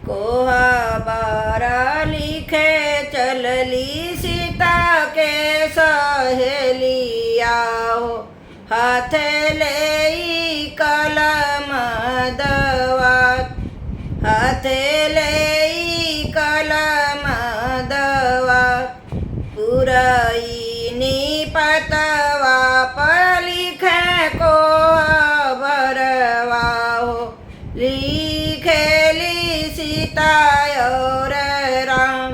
कोहबर लिखे चलली सीता के सहेलिया हो, हाथे ले कलम दवात, हाथे ले कलम दवात। पुरैनी पतवा पर लिखे कोहबरवा हो, लिखेली सीता और राम,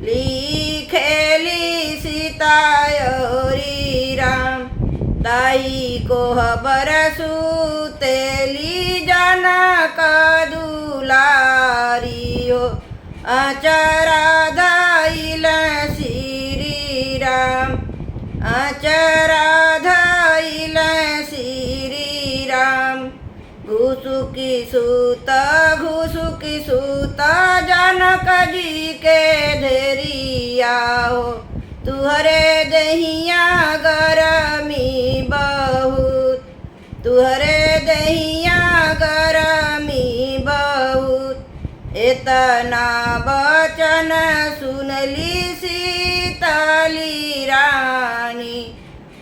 लिखेली सीता और राम। ताई कोहबर सुतेली जनक दुलारी हो, आचरा धइल श्री राम, आचरा धइल श्री राम। घुसुकी सूत जनक जी के धेरिया हो, तुहरे दहिया गरमी बहुत, तुहरे दहिया गरमी बहुत। इतना बचन सुनली सीतली रानी,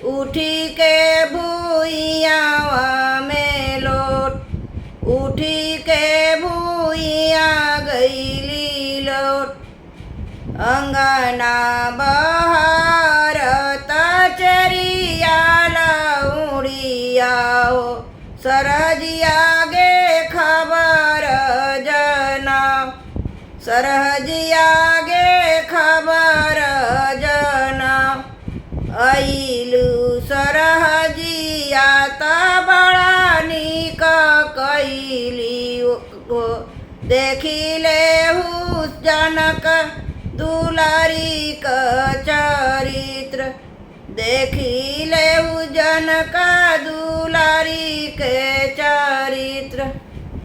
उठी के भुइयावा में लोट, उठी के भुइया गईली लोट। अंगना बहार तचरिया लौड़िया हो, सरहजिया गे खबर जनाओ, सरहजिया गे खबर जनाओ। अइलू सरहजिया त बड़ा निक कैली हो, देखिले हुस जनक दुलारी का चरित्र, देखिले हुस जनक दुलारी के चरित्र।